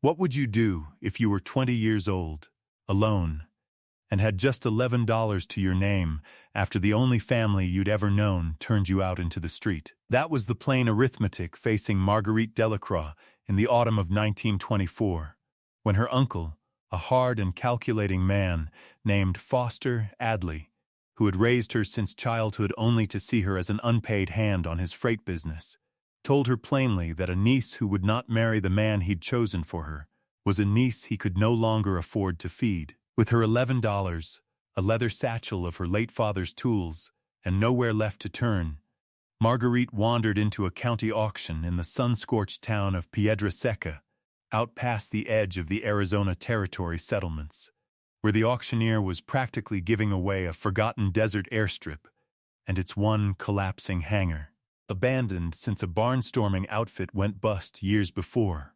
What would you do if you were 20 years old, alone, and had just $11 to your name after the only family you'd ever known turned you out into the street? That was the plain arithmetic facing Marguerite Delacroix in the autumn of 1924, when her uncle, a hard and calculating man named Foster Adley, who had raised her since childhood only to see her as an unpaid hand on his freight business, told her plainly that a niece who would not marry the man he'd chosen for her was a niece he could no longer afford to feed. With her $11, a leather satchel of her late father's tools, and nowhere left to turn, Marguerite wandered into a county auction in the sun-scorched town of Pedra Seca, out past the edge of the Arizona Territory settlements, where the auctioneer was practically giving away a forgotten desert airstrip and its one collapsing hangar, abandoned since a barnstorming outfit went bust years before.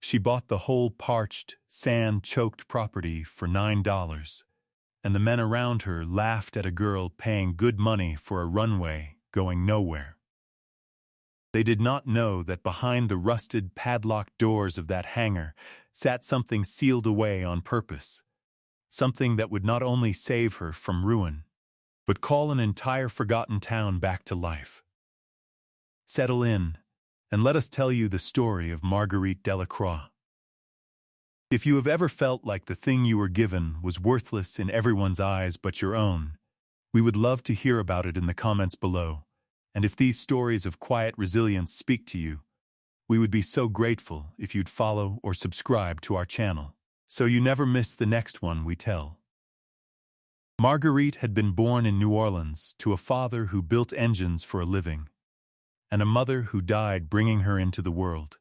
She bought the whole parched, sand-choked property for $9, and the men around her laughed at a girl paying good money for a runway going nowhere. They did not know that behind the rusted, padlocked doors of that hangar sat something sealed away on purpose, something that would not only save her from ruin, but call an entire forgotten town back to life. Settle in, and let us tell you the story of Marguerite Delacroix. If you have ever felt like the thing you were given was worthless in everyone's eyes but your own, we would love to hear about it in the comments below. And if these stories of quiet resilience speak to you, we would be so grateful if you'd follow or subscribe to our channel, so you never miss the next one we tell. Marguerite had been born in New Orleans to a father who built engines for a living, and a mother who died bringing her into the world.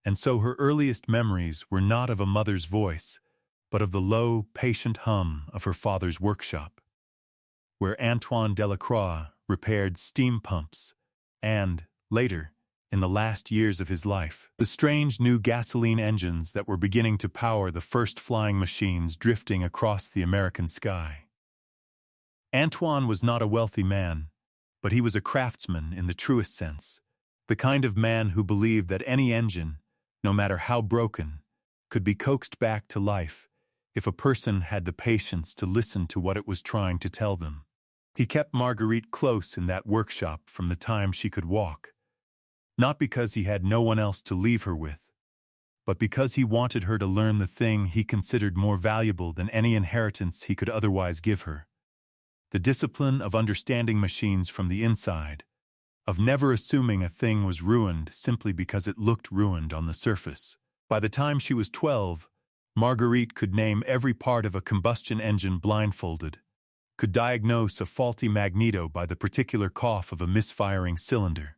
And so her earliest memories were not of a mother's voice, but of the low, patient hum of her father's workshop, where Antoine Delacroix repaired steam pumps, and, later, in the last years of his life, the strange new gasoline engines that were beginning to power the first flying machines drifting across the American sky. Antoine was not a wealthy man, but he was a craftsman in the truest sense, the kind of man who believed that any engine, no matter how broken, could be coaxed back to life if a person had the patience to listen to what it was trying to tell them. He kept Marguerite close in that workshop from the time she could walk, not because he had no one else to leave her with, but because he wanted her to learn the thing he considered more valuable than any inheritance he could otherwise give her: the discipline of understanding machines from the inside, of never assuming a thing was ruined simply because it looked ruined on the surface. By the time she was 12, Marguerite could name every part of a combustion engine blindfolded, could diagnose a faulty magneto by the particular cough of a misfiring cylinder,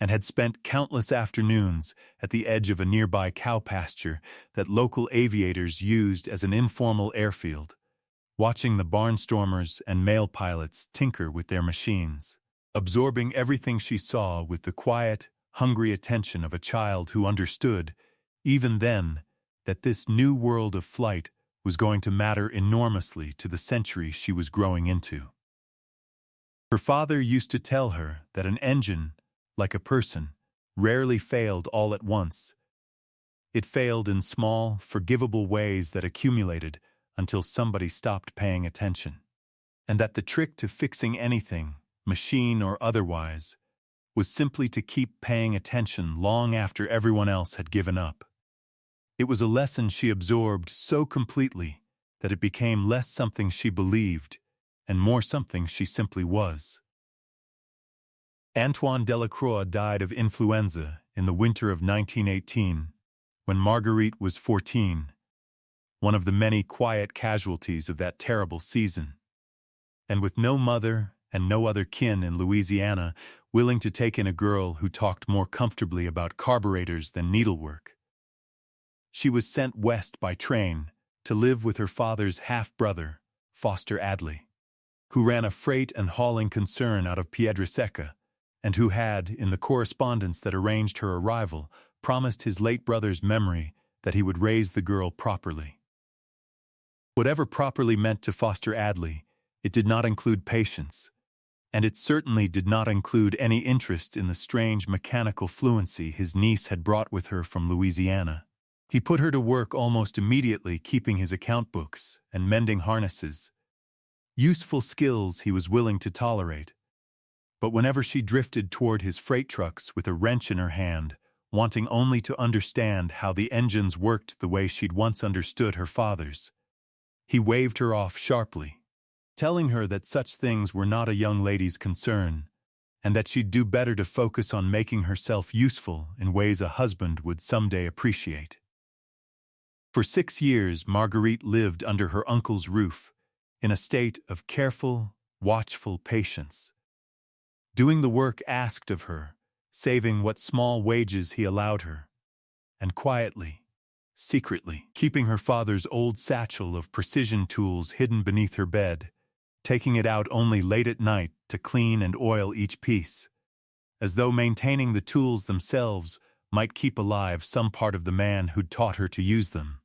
and had spent countless afternoons at the edge of a nearby cow pasture that local aviators used as an informal airfield, watching the barnstormers and mail pilots tinker with their machines, absorbing everything she saw with the quiet, hungry attention of a child who understood, even then, that this new world of flight was going to matter enormously to the century she was growing into. Her father used to tell her that an engine, like a person, rarely failed all at once. It failed in small, forgivable ways that accumulated until somebody stopped paying attention, and that the trick to fixing anything, machine or otherwise, was simply to keep paying attention long after everyone else had given up. It was a lesson she absorbed so completely that it became less something she believed and more something she simply was. Antoine Delacroix died of influenza in the winter of 1918, when Marguerite was 14, one of the many quiet casualties of that terrible season. And with no mother and no other kin in Louisiana willing to take in a girl who talked more comfortably about carburetors than needlework, she was sent west by train to live with her father's half-brother, Foster Adley, who ran a freight and hauling concern out of Pedra Seca, and who had, in the correspondence that arranged her arrival, promised his late brother's memory that he would raise the girl properly. Whatever properly meant to Foster Adley, it did not include patience, and it certainly did not include any interest in the strange mechanical fluency his niece had brought with her from Louisiana. He put her to work almost immediately, keeping his account books and mending harnesses, useful skills he was willing to tolerate. But whenever she drifted toward his freight trucks with a wrench in her hand, wanting only to understand how the engines worked the way she'd once understood her father's, he waved her off sharply, telling her that such things were not a young lady's concern, and that she'd do better to focus on making herself useful in ways a husband would someday appreciate. For 6 years, Marguerite lived under her uncle's roof, in a state of careful, watchful patience, doing the work asked of her, saving what small wages he allowed her, and quietly, secretly, keeping her father's old satchel of precision tools hidden beneath her bed, taking it out only late at night to clean and oil each piece, as though maintaining the tools themselves might keep alive some part of the man who'd taught her to use them.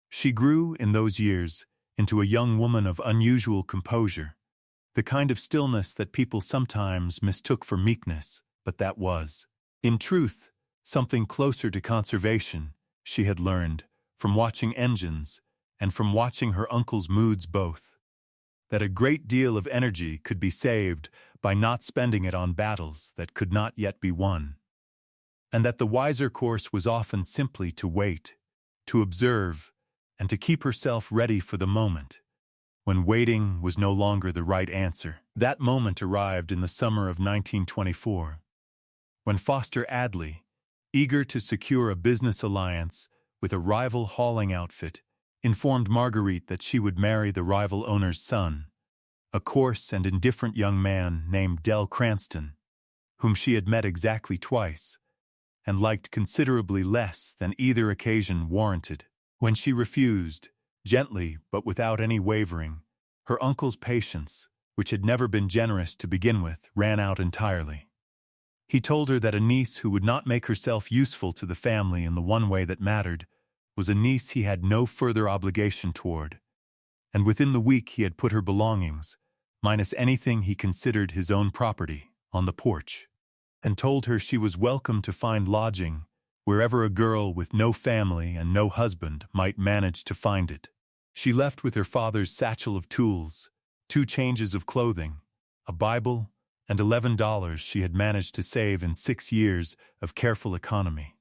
She grew, in those years, into a young woman of unusual composure, the kind of stillness that people sometimes mistook for meekness, but that was, in truth, something closer to conservation, she had learned, from watching engines and from watching her uncle's moods both, that a great deal of energy could be saved by not spending it on battles that could not yet be won, and that the wiser course was often simply to wait, to observe, and to keep herself ready for the moment, when waiting was no longer the right answer. That moment arrived in the summer of 1924, when Foster Adley, eager to secure a business alliance with a rival hauling outfit, informed Marguerite that she would marry the rival owner's son, a coarse and indifferent young man named Del Cranston, whom she had met exactly twice, and liked considerably less than either occasion warranted. When she refused, gently but without any wavering, her uncle's patience, which had never been generous to begin with, ran out entirely. He told her that a niece who would not make herself useful to the family in the one way that mattered was a niece he had no further obligation toward, and within the week he had put her belongings, minus anything he considered his own property, on the porch, and told her she was welcome to find lodging wherever a girl with no family and no husband might manage to find it. She left with her father's satchel of tools, 2 changes of clothing, a Bible, and $11 she had managed to save in 6 years of careful economy.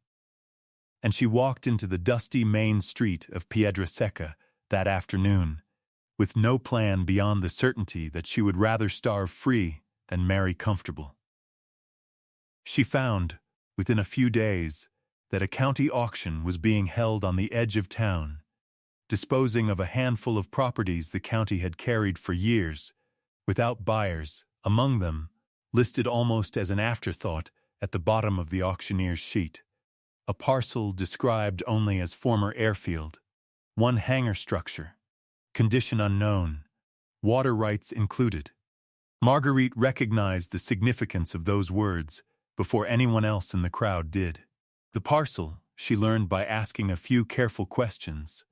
And she walked into the dusty main street of Pedra Seca that afternoon, with no plan beyond the certainty that she would rather starve free than marry comfortable. She found, within a few days, that a county auction was being held on the edge of town, disposing of a handful of properties the county had carried for years, without buyers, among them, listed almost as an afterthought at the bottom of the auctioneer's sheet, a parcel described only as former airfield, 1 hangar structure, condition unknown, water rights included. Marguerite recognized the significance of those words before anyone else in the crowd did. The parcel, she learned by asking a few careful questions,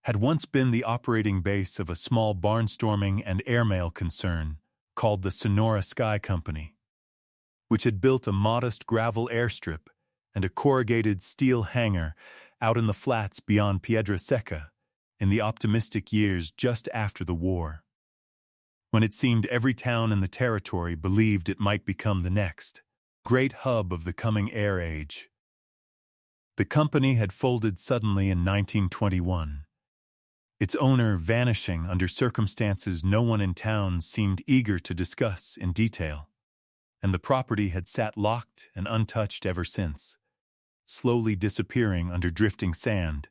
had once been the operating base of a small barnstorming and airmail concern called the Sonora Sky Company, which had built a modest gravel airstrip and a corrugated steel hangar out in the flats beyond Pedra Seca in the optimistic years just after the war, when it seemed every town in the territory believed it might become the next great hub of the coming air age. The company had folded suddenly in 1921, its owner vanishing under circumstances no one in town seemed eager to discuss in detail, and the property had sat locked and untouched ever since, slowly disappearing under drifting sand,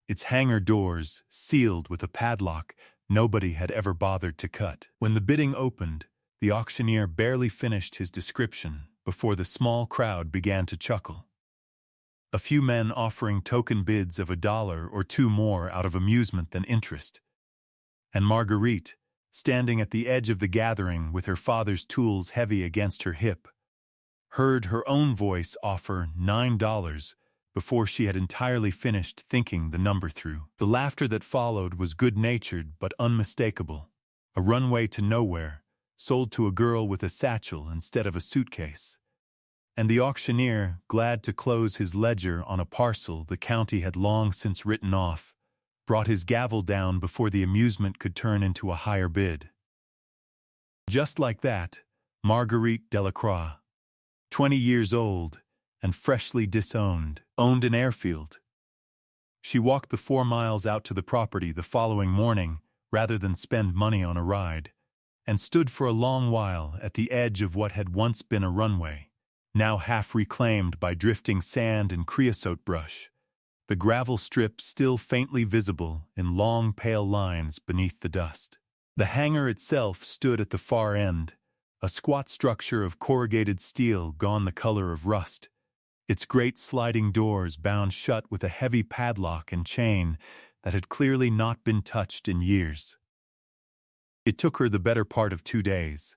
its hangar doors sealed with a padlock nobody had ever bothered to cut. When the bidding opened, the auctioneer barely finished his description before the small crowd began to chuckle. A few men offering token bids of $1 or $2 more out of amusement than interest, and Marguerite, standing at the edge of the gathering with her father's tools heavy against her hip, heard her own voice offer $9 before she had entirely finished thinking the number through. The laughter that followed was good-natured but unmistakable, a runway to nowhere, sold to a girl with a satchel instead of a suitcase, And the auctioneer, glad to close his ledger on a parcel the county had long since written off, brought his gavel down before the amusement could turn into a higher bid. Just like that, Marguerite Delacroix, 20 years old and freshly disowned, owned an airfield. She walked the 4 miles out to the property the following morning rather than spend money on a ride, and stood for a long while at the edge of what had once been a runway, now half reclaimed by drifting sand and creosote brush, the gravel strip still faintly visible in long pale lines beneath the dust. The hangar itself stood at the far end, a squat structure of corrugated steel gone the color of rust, its great sliding doors bound shut with a heavy padlock and chain that had clearly not been touched in years. It took her the better part of 2 days,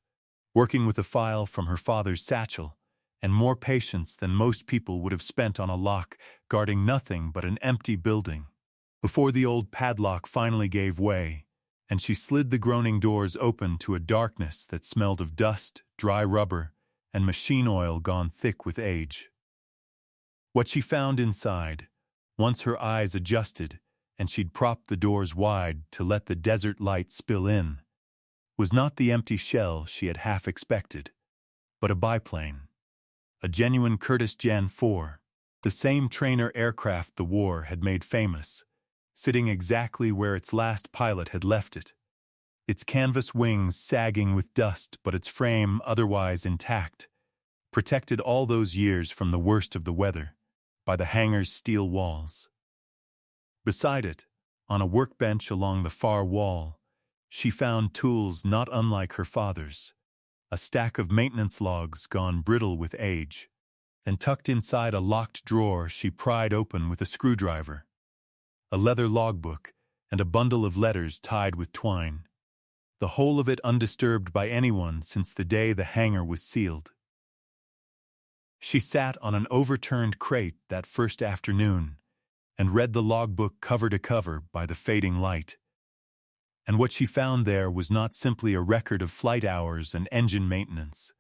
working with a file from her father's satchel, and more patience than most people would have spent on a lock guarding nothing but an empty building, before the old padlock finally gave way, and she slid the groaning doors open to a darkness that smelled of dust, dry rubber, and machine oil gone thick with age. What she found inside, once her eyes adjusted and she'd propped the doors wide to let the desert light spill in, was not the empty shell she had half expected, but a biplane. A genuine Curtiss Jan 4, the same trainer aircraft the war had made famous, sitting exactly where its last pilot had left it, its canvas wings sagging with dust but its frame otherwise intact, protected all those years from the worst of the weather by the hangar's steel walls. Beside it, on a workbench along the far wall, she found tools not unlike her father's, a stack of maintenance logs gone brittle with age, and tucked inside a locked drawer she pried open with a screwdriver, a leather logbook, and a bundle of letters tied with twine, the whole of it undisturbed by anyone since the day the hangar was sealed. She sat on an overturned crate that first afternoon and read the logbook cover to cover by the fading light. And what she found there was not simply a record of flight hours and engine maintenance,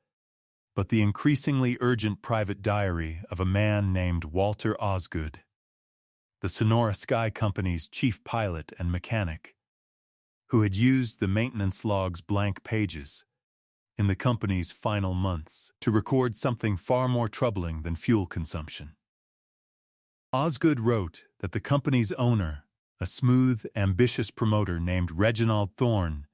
but the increasingly urgent private diary of a man named Walter Osgood, the Sonora Sky Company's chief pilot and mechanic, who had used the maintenance log's blank pages in the company's final months to record something far more troubling than fuel consumption. Osgood wrote that the company's owner, a smooth, ambitious promoter named Reginald Thorne,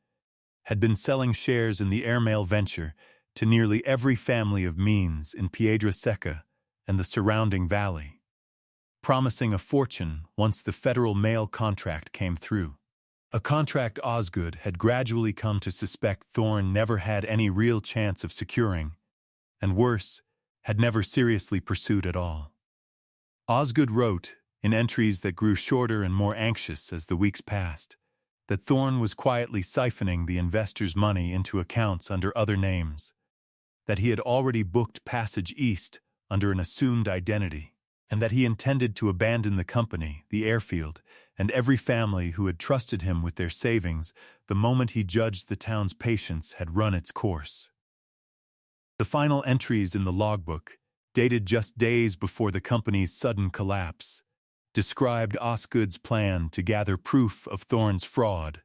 had been selling shares in the airmail venture to nearly every family of means in Pedra Seca and the surrounding valley, promising a fortune once the federal mail contract came through. A contract Osgood had gradually come to suspect Thorne never had any real chance of securing, and worse, had never seriously pursued at all. Osgood wrote, in entries that grew shorter and more anxious as the weeks passed, that Thorne was quietly siphoning the investors' money into accounts under other names, that he had already booked passage east under an assumed identity, and that he intended to abandon the company, the airfield, and every family who had trusted him with their savings the moment he judged the town's patience had run its course. The final entries in the logbook, dated just days before the company's sudden collapse, described Osgood's plan to gather proof of Thorne's fraud,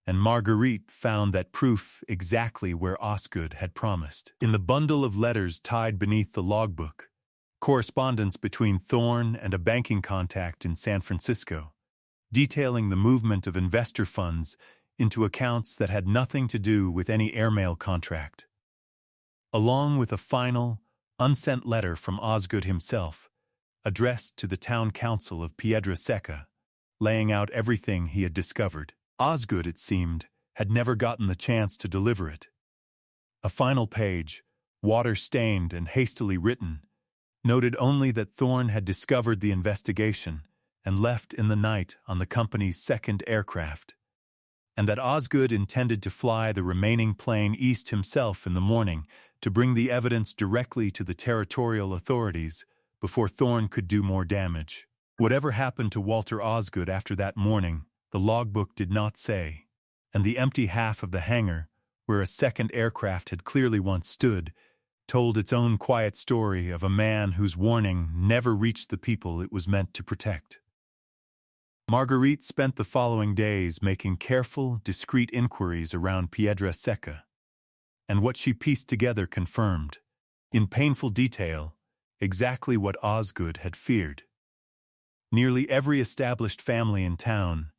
and Marguerite found that proof exactly where Osgood had promised. In the bundle of letters tied beneath the logbook, correspondence between Thorne and a banking contact in San Francisco, detailing the movement of investor funds into accounts that had nothing to do with any airmail contract, along with a final, unsent letter from Osgood himself, addressed to the town council of Pedra Seca, laying out everything he had discovered. Osgood, it seemed, had never gotten the chance to deliver it. A final page, water-stained and hastily written, noted only that Thorne had discovered the investigation and left in the night on the company's second aircraft, and that Osgood intended to fly the remaining plane east himself in the morning to bring the evidence directly to the territorial authorities before Thorne could do more damage. Whatever happened to Walter Osgood after that morning, the logbook did not say, and the empty half of the hangar, where a second aircraft had clearly once stood, told its own quiet story of a man whose warning never reached the people it was meant to protect. Marguerite spent the following days making careful, discreet inquiries around Pedra Seca, and what she pieced together confirmed, in painful detail, exactly what Osgood had feared. Nearly every established family in town,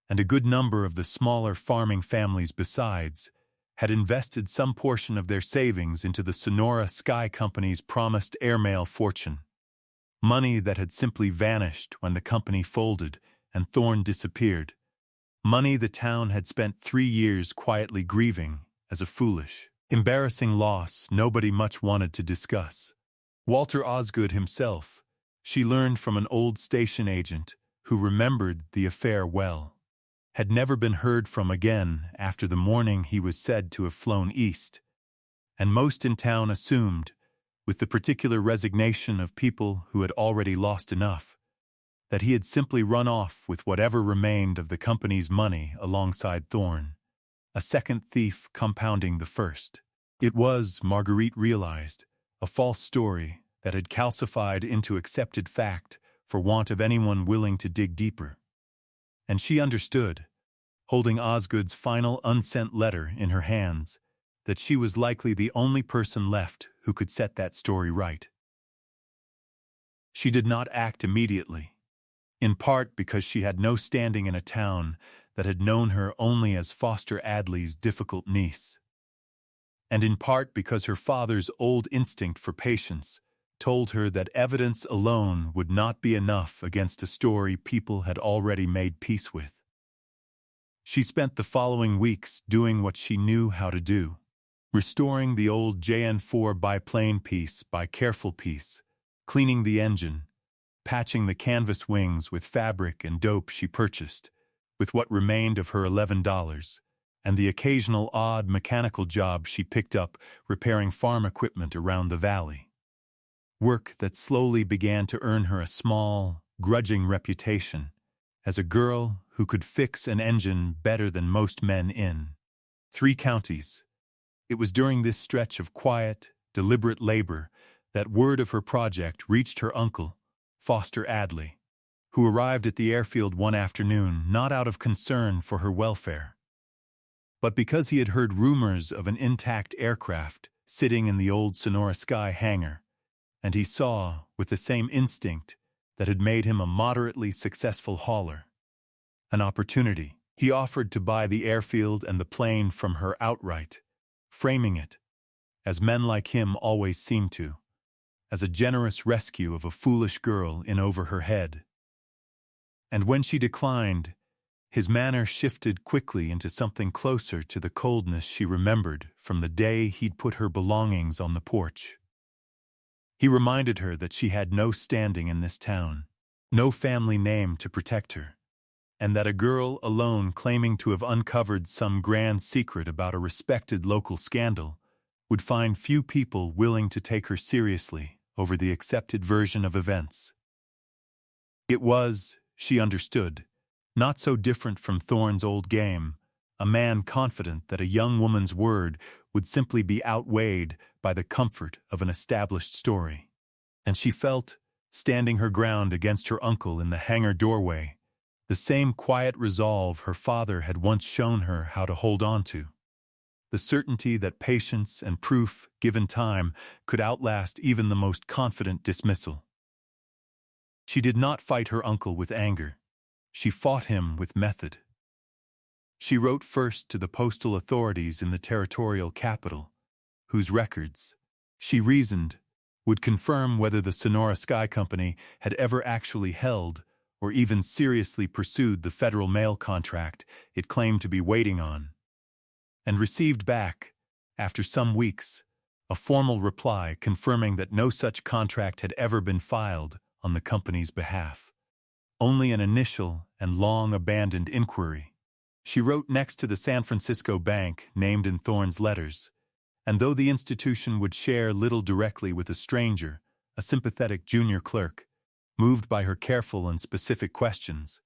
and a good number of the smaller farming families besides, had invested some portion of their savings into the Sonora Sky Company's promised airmail fortune. Money that had simply vanished when the company folded and Thorne disappeared. Money the town had spent 3 years quietly grieving as a foolish, embarrassing loss nobody much wanted to discuss. Walter Osgood himself, she learned from an old station agent who remembered the affair well, had never been heard from again after the morning he was said to have flown east, and most in town assumed, with the particular resignation of people who had already lost enough, that he had simply run off with whatever remained of the company's money alongside Thorne, a second thief compounding the first. It was, Marguerite realized, a false story that had calcified into accepted fact for want of anyone willing to dig deeper. And she understood, holding Osgood's final unsent letter in her hands, that she was likely the only person left who could set that story right. She did not act immediately, in part because she had no standing in a town that had known her only as Foster Adley's difficult niece, and in part because her father's old instinct for patience told her that evidence alone would not be enough against a story people had already made peace with. She spent the following weeks doing what she knew how to do, restoring the old JN4 biplane piece by careful piece, cleaning the engine, patching the canvas wings with fabric and dope she purchased, with what remained of her $11, and the occasional odd mechanical job she picked up repairing farm equipment around the valley. Work that slowly began to earn her a small, grudging reputation as a girl who could fix an engine better than most men in 3 counties. It was during this stretch of quiet, deliberate labor that word of her project reached her uncle, Foster Adley, who arrived at the airfield one afternoon not out of concern for her welfare, but because he had heard rumors of an intact aircraft sitting in the old Sonora Sky hangar, and he saw, with the same instinct that had made him a moderately successful hauler, an opportunity. He offered to buy the airfield and the plane from her outright, framing it, as men like him always seemed to, as a generous rescue of a foolish girl in over her head. And when she declined, his manner shifted quickly into something closer to the coldness she remembered from the day he'd put her belongings on the porch. He reminded her that she had no standing in this town, no family name to protect her, and that a girl alone claiming to have uncovered some grand secret about a respected local scandal would find few people willing to take her seriously over the accepted version of events. It was, she understood, not so different from Thorne's old game, a man confident that a young woman's word would simply be outweighed by the comfort of an established story. And she felt, standing her ground against her uncle in the hangar doorway, the same quiet resolve her father had once shown her how to hold on to. The certainty that patience and proof, given time, could outlast even the most confident dismissal. She did not fight her uncle with anger. She fought him with method. She wrote first to the postal authorities in the territorial capital, whose records, she reasoned, would confirm whether the Sonora Sky Company had ever actually held or even seriously pursued the federal mail contract it claimed to be waiting on, and received back, after some weeks, a formal reply confirming that no such contract had ever been filed on the company's behalf. Only an initial and long-abandoned inquiry. She wrote next to the San Francisco bank named in Thorne's letters, and though the institution would share little directly with a stranger, a sympathetic junior clerk, moved by her careful and specific questions,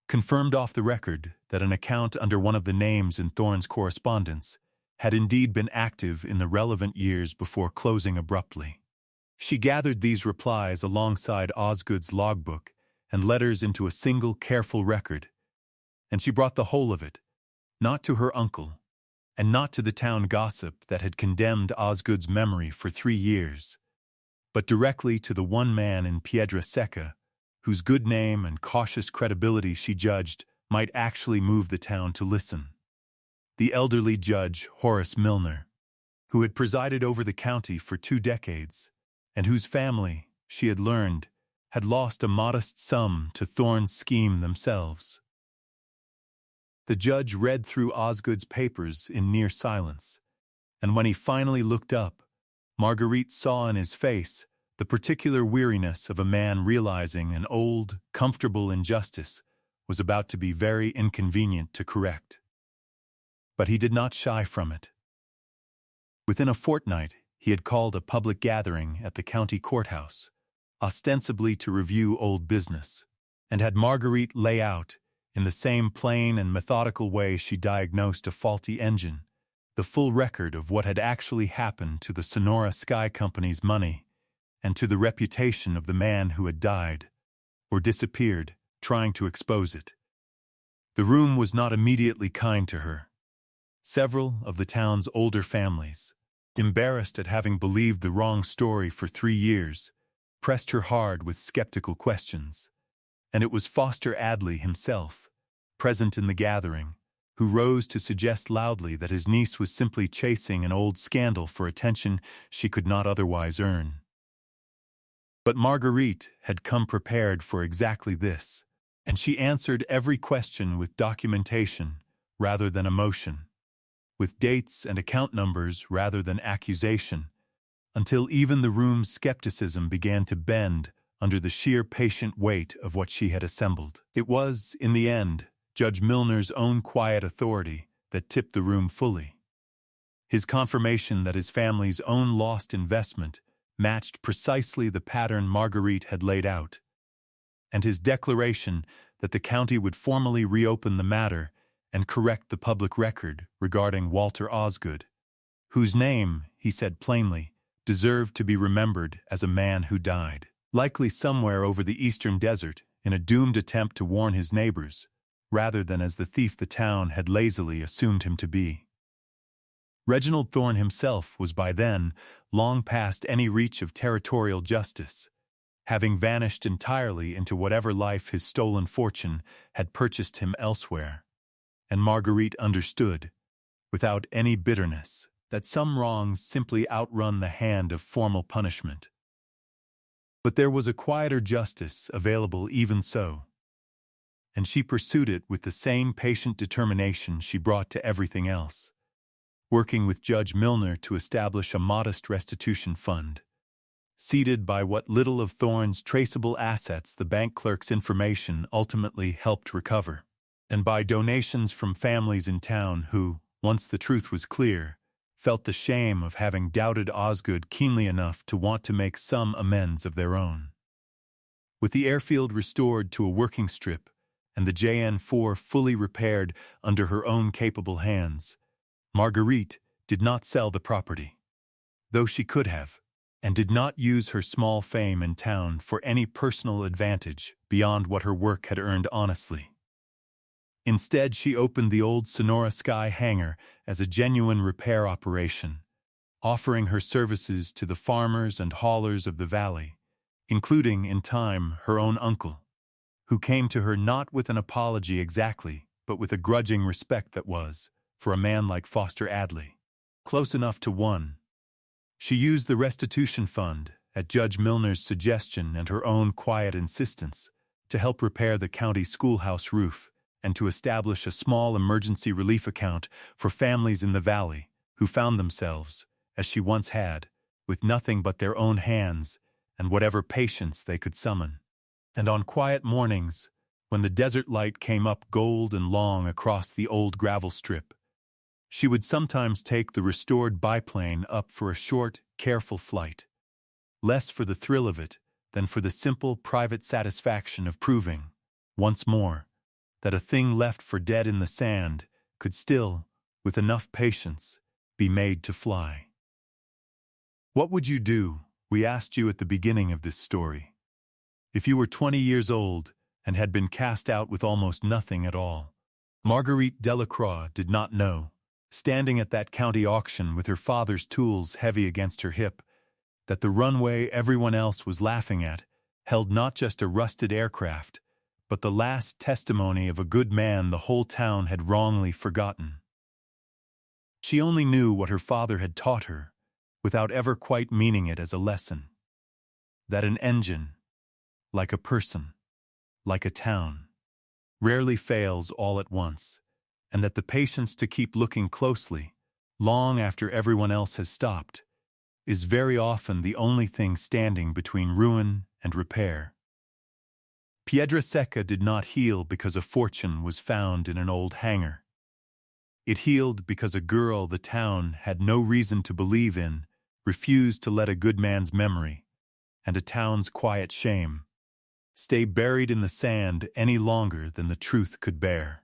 confirmed off the record that an account under one of the names in Thorne's correspondence had indeed been active in the relevant years before closing abruptly. She gathered these replies alongside Osgood's logbook and letters into a single careful record, and she brought the whole of it, not to her uncle, and not to the town gossip that had condemned Osgood's memory for 3 years, but directly to the one man in Pedra Seca, whose good name and cautious credibility she judged might actually move the town to listen. The elderly judge, Horace Milner, who had presided over the county for 2 decades, and whose family, she had learned, had lost a modest sum to Thorne's scheme themselves. The judge read through Osgood's papers in near silence, and when he finally looked up, Marguerite saw in his face the particular weariness of a man realizing an old, comfortable injustice was about to be very inconvenient to correct. But he did not shy from it. Within a fortnight, he had called a public gathering at the county courthouse, ostensibly to review old business, and had Marguerite lay out, in the same plain and methodical way she diagnosed a faulty engine, the full record of what had actually happened to the Sonora Sky Company's money and to the reputation of the man who had died, or disappeared, trying to expose it. The room was not immediately kind to her. Several of the town's older families, embarrassed at having believed the wrong story for 3 years, pressed her hard with skeptical questions, and it was Foster Adley himself, present in the gathering, who rose to suggest loudly that his niece was simply chasing an old scandal for attention she could not otherwise earn. But Marguerite had come prepared for exactly this, and she answered every question with documentation rather than emotion, with dates and account numbers rather than accusation, until even the room's skepticism began to bend under the sheer patient weight of what she had assembled. It was, in the end, Judge Milner's own quiet authority that tipped the room fully. His confirmation that his family's own lost investment matched precisely the pattern Marguerite had laid out, and his declaration that the county would formally reopen the matter and correct the public record regarding Walter Osgood, whose name, he said plainly, deserved to be remembered as a man who died, likely somewhere over the eastern desert in a doomed attempt to warn his neighbors, rather than as the thief the town had lazily assumed him to be. Reginald Thorne himself was by then long past any reach of territorial justice, having vanished entirely into whatever life his stolen fortune had purchased him elsewhere, and Marguerite understood, without any bitterness, that some wrongs simply outrun the hand of formal punishment. But there was a quieter justice available even so, and she pursued it with the same patient determination she brought to everything else, working with Judge Milner to establish a modest restitution fund, seated by what little of Thorne's traceable assets the bank clerk's information ultimately helped recover, and by donations from families in town who, once the truth was clear, felt the shame of having doubted Osgood keenly enough to want to make some amends of their own. With the airfield restored to a working strip and the JN-4 fully repaired under her own capable hands, Marguerite did not sell the property, though she could have, and did not use her small fame in town for any personal advantage beyond what her work had earned honestly. Instead, she opened the old Sonora Sky Hangar as a genuine repair operation, offering her services to the farmers and haulers of the valley, including, in time, her own uncle, who came to her not with an apology exactly, but with a grudging respect that was, for a man like Foster Adley, close enough to one. She used the restitution fund, at Judge Milner's suggestion and her own quiet insistence, to help repair the county schoolhouse roof and to establish a small emergency relief account for families in the valley who found themselves, as she once had, with nothing but their own hands and whatever patience they could summon. And on quiet mornings, when the desert light came up gold and long across the old gravel strip, she would sometimes take the restored biplane up for a short, careful flight, less for the thrill of it than for the simple private satisfaction of proving, once more, that a thing left for dead in the sand could still, with enough patience, be made to fly. What would you do, we asked you at the beginning of this story, if you were 20 years old and had been cast out with almost nothing at all? Marguerite Delacroix did not know, standing at that county auction with her father's tools heavy against her hip, that the runway everyone else was laughing at held not just a rusted aircraft, but the last testimony of a good man the whole town had wrongly forgotten. She only knew what her father had taught her, without ever quite meaning it as a lesson. That an engine, like a person, like a town, rarely fails all at once, and that the patience to keep looking closely, long after everyone else has stopped, is very often the only thing standing between ruin and repair. Pedra Seca did not heal because a fortune was found in an old hangar. It healed because a girl the town had no reason to believe in refused to let a good man's memory, and a town's quiet shame, stay buried in the sand any longer than the truth could bear.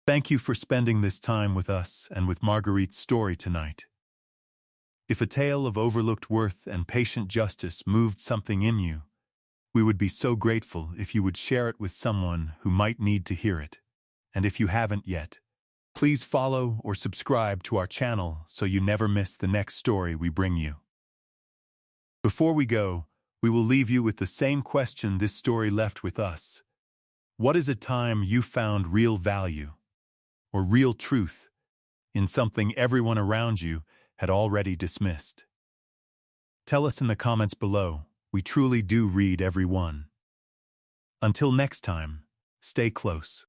Thank you for spending this time with us and with Marguerite's story tonight. If a tale of overlooked worth and patient justice moved something in you, we would be so grateful if you would share it with someone who might need to hear it. And if you haven't yet, please follow or subscribe to our channel so you never miss the next story we bring you. Before we go, we will leave you with the same question this story left with us. What is a time you found real value or real truth in something everyone around you had already dismissed? Tell us in the comments below. We truly do read every one. Until next time, stay close.